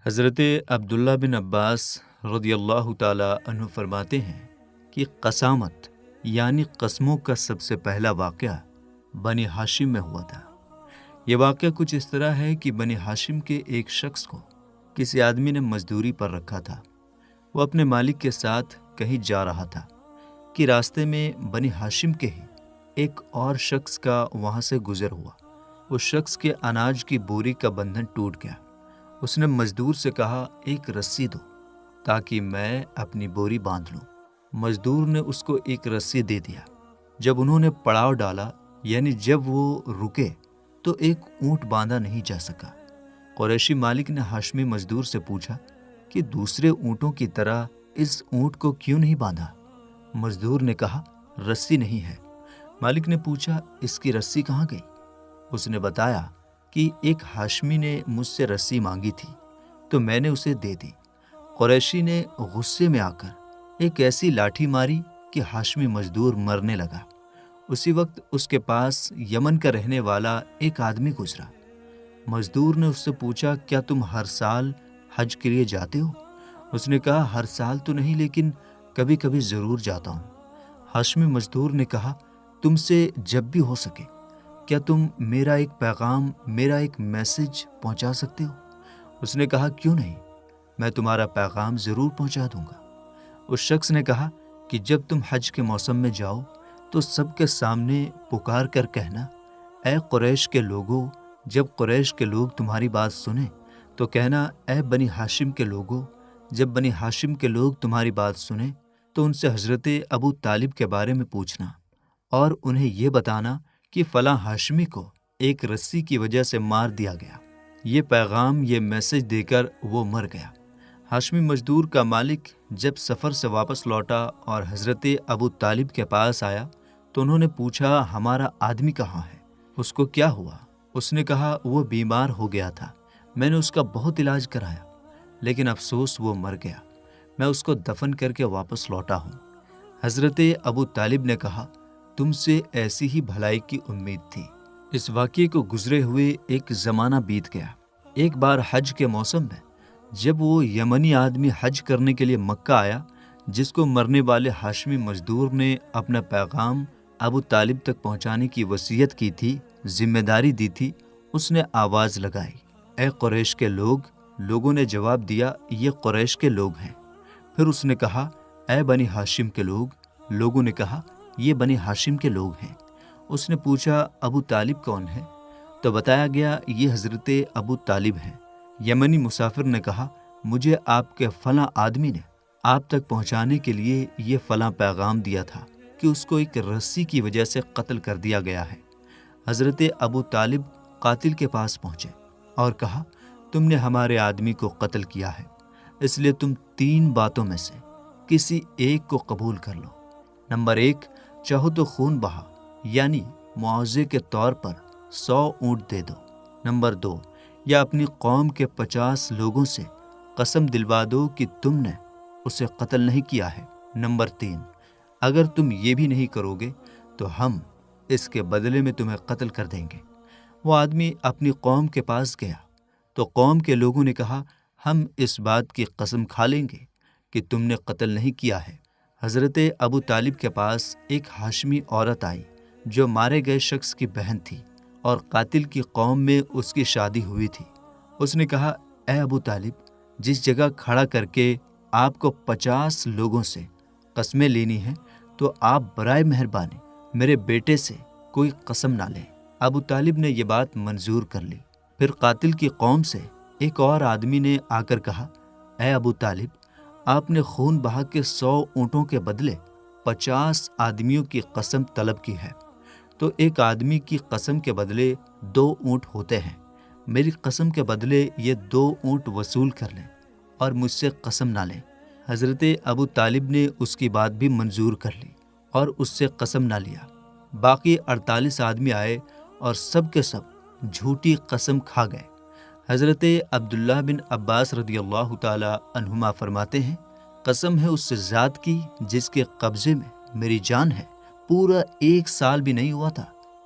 حضرت عبداللہ بن عباس رضی اللہ تعالیٰ عنہ فرماتے ہیں کہ قسامت یعنی قسموں کا سب سے پہلا واقعہ بنی ہاشم میں ہوا تھا۔ یہ واقعہ کچھ اس طرح ہے کہ بنی ہاشم کے ایک شخص کو کسی آدمی نے مزدوری پر رکھا تھا۔ وہ اپنے مالک کے ساتھ کہیں جا رہا تھا کہ راستے میں بنی ہاشم کے ہی ایک اور شخص کا وہاں سے گزر ہوا۔ اس شخص کے اناج کی بوری کا بندھن ٹوٹ گیا۔ اس نے مزدور سے کہا، ایک رسی دو تاکہ میں اپنی بوری باندھ لوں۔ مزدور نے اس کو ایک رسی دے دیا۔ جب انہوں نے پڑاؤ ڈالا یعنی جب وہ رکے تو ایک اونٹ باندھا نہیں جا سکا۔ قریشی مالک نے ہاشمی مزدور سے پوچھا کہ دوسرے اونٹوں کی طرح اس اونٹ کو کیوں نہیں باندھا؟ مزدور نے کہا، رسی نہیں ہے۔ مالک نے پوچھا، اس کی رسی کہاں گئی؟ اس نے بتایا کہ ایک ہاشمی نے مجھ سے رسی مانگی تھی تو میں نے اسے دے دی۔ قریشی نے غصے میں آ کر ایک ایسی لاٹھی ماری کہ ہاشمی مزدور مرنے لگا۔ اسی وقت اس کے پاس یمن کا رہنے والا ایک آدمی گزرا۔ مزدور نے اس سے پوچھا، کیا تم ہر سال حج کے لیے جاتے ہو؟ اس نے کہا، ہر سال تو نہیں لیکن کبھی کبھی ضرور جاتا ہوں۔ ہاشمی مزدور نے کہا، تم سے جب بھی ہو سکے کیا تم میرا ایک پیغام، میرا ایک میسج پہنچا سکتے ہو؟ اس نے کہا، کیوں نہیں، میں تمہارا پیغام ضرور پہنچا دوں گا۔ اس شخص نے کہا کہ جب تم حج کے موسم میں جاؤ تو سب کے سامنے پکار کر کہنا، اے قریش کے لوگوں، جب قریش کے لوگ تمہاری بات سنیں تو کہنا، اے بنی ہاشم کے لوگوں، جب بنی ہاشم کے لوگ تمہاری بات سنیں تو ان سے حضرت ابو طالب کے بارے میں پوچھنا اور انہیں یہ بتانا کہ فلاں ہاشمی کو ایک رسی کی وجہ سے مار دیا گیا۔ یہ پیغام، یہ میسج دے کر وہ مر گیا۔ ہاشمی مزدور کا مالک جب سفر سے واپس لوٹا اور حضرت ابو طالب کے پاس آیا تو انہوں نے پوچھا، ہمارا آدمی کہاں ہے؟ اس کو کیا ہوا؟ اس نے کہا، وہ بیمار ہو گیا تھا، میں نے اس کا بہت علاج کرایا لیکن افسوس وہ مر گیا۔ میں اس کو دفن کر کے واپس لوٹا ہوں۔ حضرت ابو طالب نے کہا، تم سے ایسی ہی بھلائی کی امید تھی۔ اس واقعے کو گزرے ہوئے ایک زمانہ بیت گیا۔ ایک بار حج کے موسم میں جب وہ یمنی آدمی حج کرنے کے لیے مکہ آیا جس کو مرنے والے ہاشمی مزدور نے اپنا پیغام ابو طالب تک پہنچانے کی وصیت کی تھی، ذمہ داری دی تھی، اس نے آواز لگائی، اے قریش کے لوگ۔ لوگوں نے جواب دیا، یہ قریش کے لوگ ہیں۔ پھر اس نے کہا، اے بنی ہاشم کے لوگ۔ لوگوں نے کہا، یہ بنی ہاشم کے لوگ ہیں۔ اس نے پوچھا، ابو طالب کون ہے؟ تو بتایا گیا، یہ حضرت ابو طالب ہیں۔ یمنی مسافر نے کہا، مجھے آپ کے فلاں آدمی نے آپ تک پہنچانے کے لیے یہ فلاں پیغام دیا تھا کہ اس کو ایک رسی کی وجہ سے قتل کر دیا گیا ہے۔ حضرت ابو طالب قاتل کے پاس پہنچے اور کہا، تم نے ہمارے آدمی کو قتل کیا ہے، اس لیے تم 3 باتوں میں سے کسی ایک کو قبول کر لو۔ نمبر 1، چاہو تو خون بہا یعنی معاوضے کے طور پر 100 اونٹ دے دو۔ نمبر 2، یا اپنی قوم کے 50 لوگوں سے قسم دلوا دو کہ تم نے اسے قتل نہیں کیا ہے۔ نمبر 3، اگر تم یہ بھی نہیں کرو گے تو ہم اس کے بدلے میں تمہیں قتل کر دیں گے۔ وہ آدمی اپنی قوم کے پاس گیا تو قوم کے لوگوں نے کہا، ہم اس بات کی قسم کھا لیں گے کہ تم نے قتل نہیں کیا ہے۔ حضرت ابو طالب کے پاس ایک ہاشمی عورت آئی جو مارے گئے شخص کی بہن تھی اور قاتل کی قوم میں اس کی شادی ہوئی تھی۔ اس نے کہا، اے ابو طالب، جس جگہ کھڑا کر کے آپ کو 50 لوگوں سے قسمیں لینی ہیں تو آپ برائے مہربانی میرے بیٹے سے کوئی قسم نہ لیں۔ ابو طالب نے یہ بات منظور کر لی۔ پھر قاتل کی قوم سے ایک اور آدمی نے آ کر کہا، اے ابو طالب، آپ نے خون بہا کے 100 اونٹوں کے بدلے 50 آدمیوں کی قسم طلب کی ہے، تو ایک آدمی کی قسم کے بدلے 2 اونٹ ہوتے ہیں۔ میری قسم کے بدلے یہ 2 اونٹ وصول کر لیں اور مجھ سے قسم نہ لیں۔ حضرت ابو طالب نے اس کی بات بھی منظور کر لی اور اس سے قسم نہ لیا۔ باقی 48 آدمی آئے اور سب کے سب جھوٹی قسم کھا گئے۔ حضرت عبداللہ بن عباس رضی اللہ تعالی عنہما فرماتے ہیں، قسم ہے اس ذات کی جس کے قبضے میں میری جان ہے، پورا 1 سال بھی نہیں ہوا تھا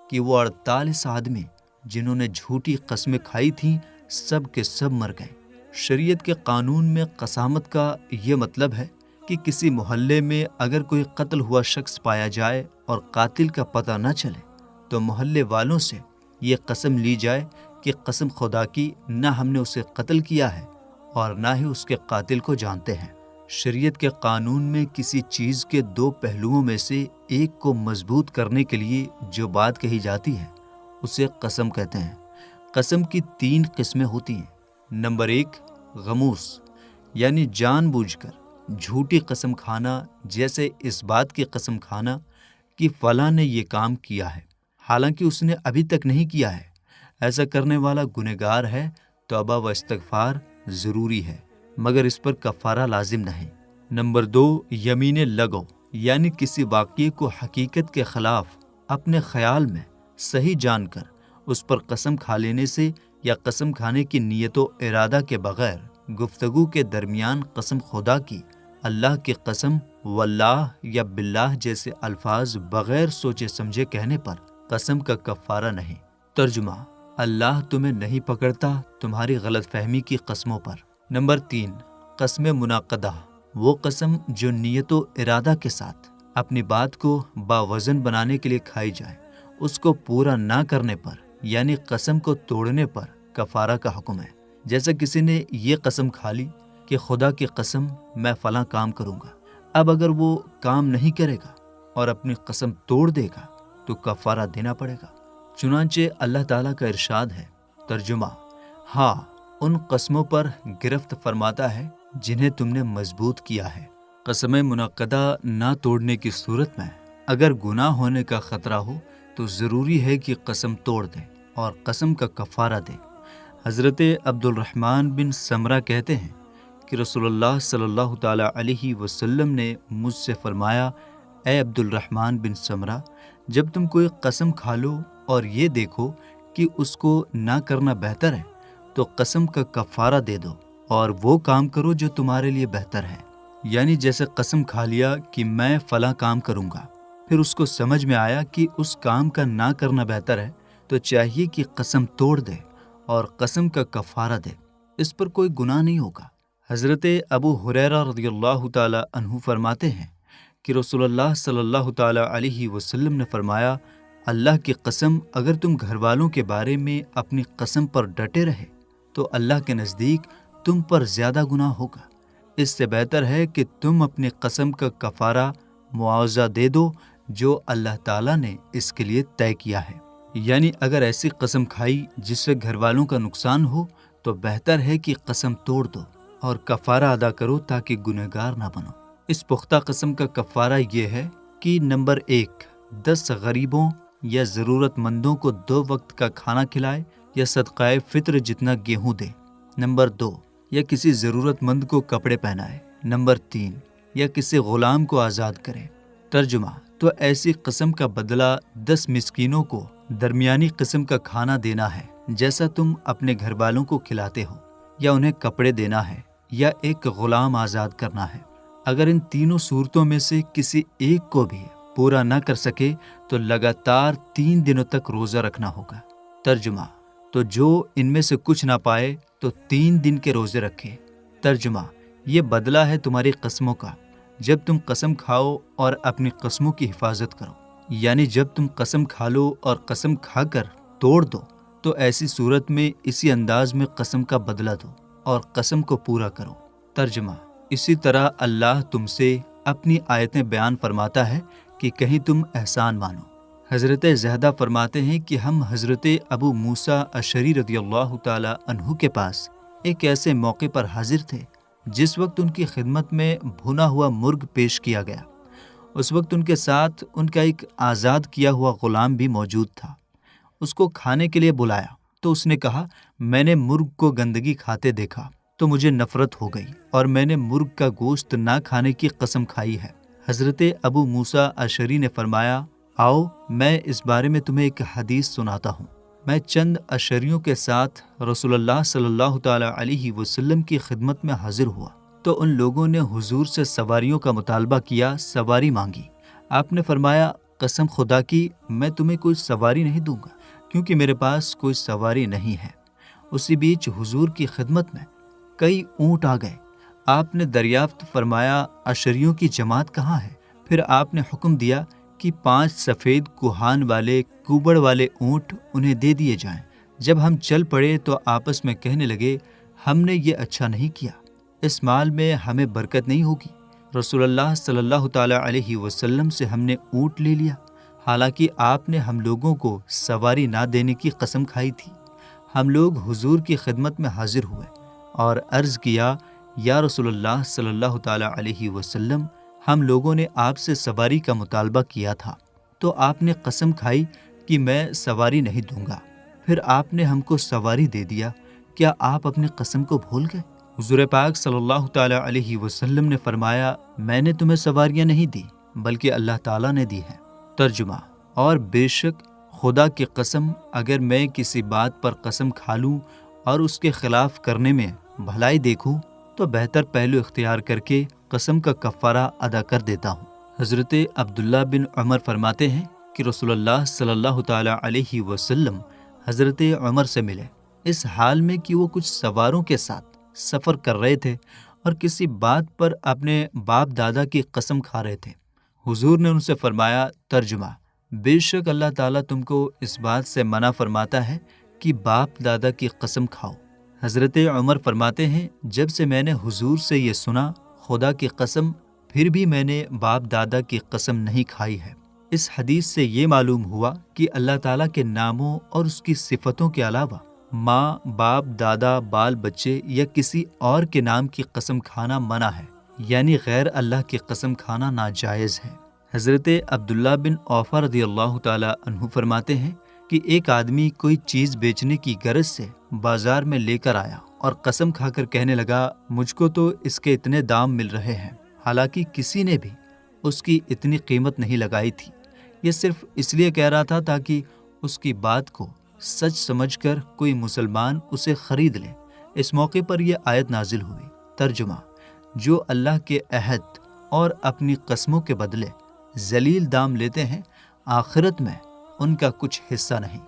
کہ وہ 48 آدمی جنہوں نے جھوٹی قسمیں کھائی تھیں سب کے سب مر گئے۔ شریعت کے قانون میں قسامت کا یہ مطلب ہے کہ کسی محلے میں اگر کوئی قتل ہوا شخص پایا جائے اور قاتل کا پتہ نہ چلے تو محلے والوں سے یہ قسم لی جائے کہ قسم خدا کی نہ ہم نے اسے قتل کیا ہے اور نہ ہی اس کے قاتل کو جانتے ہیں۔ شریعت کے قانون میں کسی چیز کے دو پہلوؤں میں سے ایک کو مضبوط کرنے کے لیے جو بات کہی جاتی ہے اسے قسم کہتے ہیں۔ قسم کی 3 قسمیں ہوتی ہیں۔ نمبر 1، غموس یعنی جان بوجھ کر جھوٹی قسم کھانا، جیسے اس بات کی قسم کھانا کہ فلاں نے یہ کام کیا ہے حالانکہ اس نے ابھی تک نہیں کیا ہے۔ ایسا کرنے والا گنہگار ہے، توبہ و استغفار ضروری ہے مگر اس پر کفارہ لازم نہیں۔ نمبر 2، یمین لغو یعنی کسی واقعے کو حقیقت کے خلاف اپنے خیال میں صحیح جان کر اس پر قسم کھا لینے سے یا قسم کھانے کی نیت و ارادہ کے بغیر گفتگو کے درمیان قسم خدا کی، اللہ کی قسم، واللہ یا باللہ جیسے الفاظ بغیر سوچے سمجھے کہنے پر قسم کا کفارہ نہیں۔ ترجمہ: اللہ تمہیں نہیں پکڑتا تمہاری غلط فہمی کی قسموں پر۔ نمبر 3، قسم منعقدہ، وہ قسم جو نیت و ارادہ کے ساتھ اپنی بات کو باوزن بنانے کے لیے کھائی جائے، اس کو پورا نہ کرنے پر یعنی قسم کو توڑنے پر کفارہ کا حکم ہے۔ جیسا کسی نے یہ قسم کھا لی کہ خدا کی قسم میں فلاں کام کروں گا، اب اگر وہ کام نہیں کرے گا اور اپنی قسم توڑ دے گا تو کفارہ دینا پڑے گا۔ چنانچہ اللہ تعالیٰ کا ارشاد ہے۔ ترجمہ: ہاں، ان قسموں پر گرفت فرماتا ہے جنہیں تم نے مضبوط کیا ہے۔ قسم منعقدہ نہ توڑنے کی صورت میں اگر گناہ ہونے کا خطرہ ہو تو ضروری ہے کہ قسم توڑ دے اور قسم کا کفارہ دے۔ حضرت عبد الرحمن بن سمرہ کہتے ہیں کہ رسول اللہ صلی اللہ تعالیٰ علیہ وسلم نے مجھ سے فرمایا، اے عبد الرحمن بن سمرہ، جب تم کوئی قسم کھا لو اور یہ دیکھو کہ اس کو نہ کرنا بہتر ہے تو قسم کا کفارہ دے دو اور وہ کام کرو جو تمہارے لیے بہتر ہے۔ یعنی جیسے قسم کھا لیا کہ میں فلاں کام کروں گا، پھر اس کو سمجھ میں آیا کہ اس کام کا نہ کرنا بہتر ہے تو چاہیے کہ قسم توڑ دے اور قسم کا کفارہ دے، اس پر کوئی گناہ نہیں ہوگا۔ حضرت ابو ہریرہ رضی اللہ تعالی عنہ فرماتے ہیں کہ رسول اللہ صلی اللہ تعالی علیہ وسلم نے فرمایا، اللہ کی قسم اگر تم گھر والوں کے بارے میں اپنی قسم پر ڈٹے رہے تو اللہ کے نزدیک تم پر زیادہ گناہ ہوگا۔ اس سے بہتر ہے کہ تم اپنی قسم کا کفارہ معاوضہ دے دو جو اللہ تعالیٰ نے اس کے لیے طے کیا ہے۔ یعنی اگر ایسی قسم کھائی جس سے گھر والوں کا نقصان ہو تو بہتر ہے کہ قسم توڑ دو اور کفارہ ادا کرو تاکہ گنہگار نہ بنو۔ اس پختہ قسم کا کفارہ یہ ہے کہ نمبر 1، 10 غریبوں یا ضرورت مندوں کو 2 وقت کا کھانا کھلائے یا صدقہ فطر جتنا گیہوں دے۔ نمبر 2، یا کسی ضرورت مند کو کپڑے پہنائے۔ نمبر 3، یا کسی غلام کو آزاد کرے۔ ترجمہ: تو ایسی قسم کا بدلہ 10 مسکینوں کو درمیانی قسم کا کھانا دینا ہے جیسا تم اپنے گھر والوں کو کھلاتے ہو، یا انہیں کپڑے دینا ہے، یا ایک غلام آزاد کرنا ہے۔ اگر ان تینوں صورتوں میں سے کسی ایک کو بھی پورا نہ کر سکے تو لگاتار 3 دنوں تک روزہ رکھنا ہوگا۔ ترجمہ: تو جو ان میں سے کچھ نہ پائے تو 3 دن کے روزے رکھے۔ ترجمہ: یہ بدلہ ہے تمہاری قسموں کا جب تم قسم کھاؤ اور اپنی قسموں کی حفاظت کرو۔ یعنی جب تم قسم کھا لو اور قسم کھا کر توڑ دو تو ایسی صورت میں اسی انداز میں قسم کا بدلہ دو اور قسم کو پورا کرو۔ ترجمہ: اسی طرح اللہ تم سے اپنی آیتیں بیان فرماتا ہے کہ کہیں تم احسان مانو۔ حضرت زہدہ فرماتے ہیں کہ ہم حضرت ابو موسیٰ اشعری رضی اللہ تعالی عنہ کے پاس ایک ایسے موقع پر حاضر تھے جس وقت ان کی خدمت میں بھنا ہوا مرغ پیش کیا گیا۔ اس وقت ان کے ساتھ ان کا ایک آزاد کیا ہوا غلام بھی موجود تھا۔ اس کو کھانے کے لیے بلایا تو اس نے کہا، میں نے مرغ کو گندگی کھاتے دیکھا تو مجھے نفرت ہو گئی اور میں نے مرغ کا گوشت نہ کھانے کی قسم کھائی ہے۔ حضرت ابو موسیٰ اشعری نے فرمایا، آؤ میں اس بارے میں تمہیں ایک حدیث سناتا ہوں۔ میں چند اشعریوں کے ساتھ رسول اللہ صلی اللہ تعالی علیہ وسلم کی خدمت میں حاضر ہوا تو ان لوگوں نے حضور سے سواریوں کا مطالبہ کیا، سواری مانگی۔ آپ نے فرمایا، قسم خدا کی میں تمہیں کوئی سواری نہیں دوں گا کیونکہ میرے پاس کوئی سواری نہیں ہے۔ اسی بیچ حضور کی خدمت میں کئی اونٹ آ گئے۔ آپ نے دریافت فرمایا اشریوں کی جماعت کہاں ہے؟ پھر آپ نے حکم دیا کہ 5 سفید کوہان والے کوبڑ والے اونٹ انہیں دے دیے جائیں۔ جب ہم چل پڑے تو آپس میں کہنے لگے، ہم نے یہ اچھا نہیں کیا، اس مال میں ہمیں برکت نہیں ہوگی۔ رسول اللہ صلی اللہ تعالیٰ علیہ وسلم سے ہم نے اونٹ لے لیا، حالانکہ آپ نے ہم لوگوں کو سواری نہ دینے کی قسم کھائی تھی۔ ہم لوگ حضور کی خدمت میں حاضر ہوئے اور عرض کیا، یا رسول اللہ صلی اللہ تعالیٰ علیہ وسلم، ہم لوگوں نے آپ سے سواری کا مطالبہ کیا تھا، تو آپ نے قسم کھائی کہ میں سواری نہیں دوں گا، پھر آپ نے ہم کو سواری دے دیا، کیا آپ اپنی قسم کو بھول گئے؟ حضور پاک صلی اللہ تعالیٰ علیہ وسلم نے فرمایا، میں نے تمہیں سواریاں نہیں دی بلکہ اللہ تعالیٰ نے دی ہیں۔ ترجمہ: اور بے شک خدا کی قسم، اگر میں کسی بات پر قسم کھا لوں اور اس کے خلاف کرنے میں بھلائی دیکھوں تو بہتر پہلو اختیار کر کے قسم کا کفارہ ادا کر دیتا ہوں۔ حضرت عبداللہ بن عمر فرماتے ہیں کہ رسول اللہ صلی اللہ تعالیٰ علیہ وسلم حضرت عمر سے ملے، اس حال میں کہ وہ کچھ سواروں کے ساتھ سفر کر رہے تھے اور کسی بات پر اپنے باپ دادا کی قسم کھا رہے تھے۔ حضور نے ان سے فرمایا، ترجمہ: بے شک اللہ تعالیٰ تم کو اس بات سے منع فرماتا ہے کہ باپ دادا کی قسم کھاؤ۔ حضرت عمر فرماتے ہیں، جب سے میں نے حضور سے یہ سنا، خدا کی قسم، پھر بھی میں نے باپ دادا کی قسم نہیں کھائی ہے۔ اس حدیث سے یہ معلوم ہوا کہ اللہ تعالیٰ کے ناموں اور اس کی صفتوں کے علاوہ ماں، باپ، دادا، بال بچے یا کسی اور کے نام کی قسم کھانا منع ہے، یعنی غیر اللہ کی قسم کھانا ناجائز ہے۔ حضرت عبداللہ بن اوفا رضی اللہ تعالیٰ عنہ فرماتے ہیں کہ ایک آدمی کوئی چیز بیچنے کی غرض سے بازار میں لے کر آیا اور قسم کھا کر کہنے لگا، مجھ کو تو اس کے اتنے دام مل رہے ہیں، حالانکہ کسی نے بھی اس کی اتنی قیمت نہیں لگائی تھی۔ یہ صرف اس لیے کہہ رہا تھا تاکہ اس کی بات کو سچ سمجھ کر کوئی مسلمان اسے خرید لے۔ اس موقع پر یہ آیت نازل ہوئی۔ ترجمہ: جو اللہ کے عہد اور اپنی قسموں کے بدلے ذلیل دام لیتے ہیں، آخرت میں ان کا کچھ حصہ نہیں۔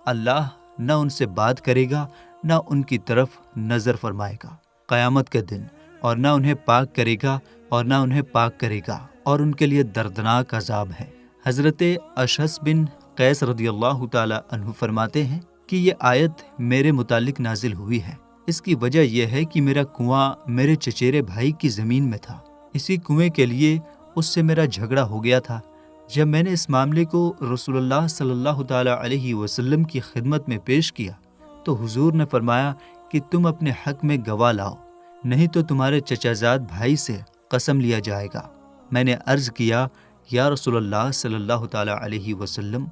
اللہ نہ ان سے بات کرے گا، نہ ان کی طرف نظر فرمائے گا قیامت کے دن، اور نہ انہیں پاک کرے گا اور نہ انہیں پاک کرے گا، اور ان کے لیے دردناک عذاب ہے۔ حضرت اشعث بن قیس رضی اللہ تعالی عنہ فرماتے ہیں کہ یہ آیت میرے متعلق نازل ہوئی ہے۔ اس کی وجہ یہ ہے کہ میرا کنواں میرے چچیرے بھائی کی زمین میں تھا، اسی کنویں کے لیے اس سے میرا جھگڑا ہو گیا تھا۔ جب میں نے اس معاملے کو رسول اللہ صلی اللہ تعالیٰ علیہ وسلم کی خدمت میں پیش کیا تو حضور نے فرمایا کہ تم اپنے حق میں گواہ لاؤ، نہیں تو تمہارے چچا زاد بھائی سے قسم لیا جائے گا۔ میں نے عرض کیا، یا رسول اللہ صلی اللہ تعالیٰ علیہ وسلم،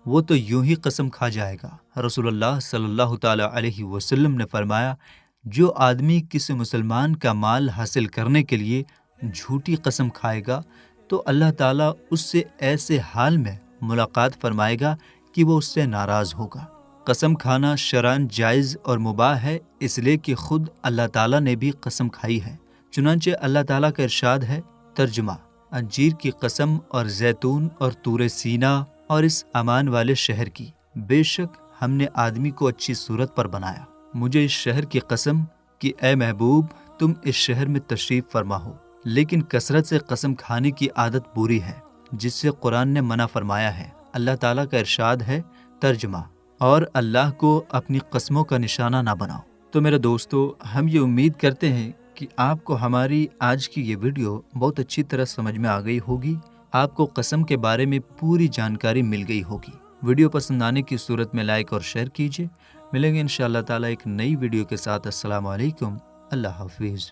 وہ تو یوں ہی قسم کھا جائے گا۔ رسول اللہ صلی اللہ تعالیٰ علیہ وسلم نے فرمایا، جو آدمی کسی مسلمان کا مال حاصل کرنے کے لیے جھوٹی قسم کھائے گا تو اللہ تعالیٰ اس سے ایسے حال میں ملاقات فرمائے گا کہ وہ اس سے ناراض ہوگا۔ قسم کھانا شرعاً جائز اور مباح ہے، اس لیے کہ خود اللہ تعالیٰ نے بھی قسم کھائی ہے۔ چنانچہ اللہ تعالیٰ کا ارشاد ہے، ترجمہ: انجیر کی قسم اور زیتون اور طور سینا اور اس امان والے شہر کی، بے شک ہم نے آدمی کو اچھی صورت پر بنایا۔ مجھے اس شہر کی قسم کہ اے محبوب، تم اس شہر میں تشریف فرما ہو۔ لیکن کثرت سے قسم کھانے کی عادت بری ہے، جس سے قرآن نے منع فرمایا ہے۔ اللہ تعالیٰ کا ارشاد ہے، ترجمہ: اور اللہ کو اپنی قسموں کا نشانہ نہ بناؤ۔ تو میرے دوستو، ہم یہ امید کرتے ہیں کہ آپ کو ہماری آج کی یہ ویڈیو بہت اچھی طرح سمجھ میں آ گئی ہوگی، آپ کو قسم کے بارے میں پوری جانکاری مل گئی ہوگی۔ ویڈیو پسند آنے کی صورت میں لائک اور شیئر کیجیے۔ ملیں گے انشاءاللہ تعالیٰ ایک نئی ویڈیو کے ساتھ۔ السلام علیکم، اللہ حافظ۔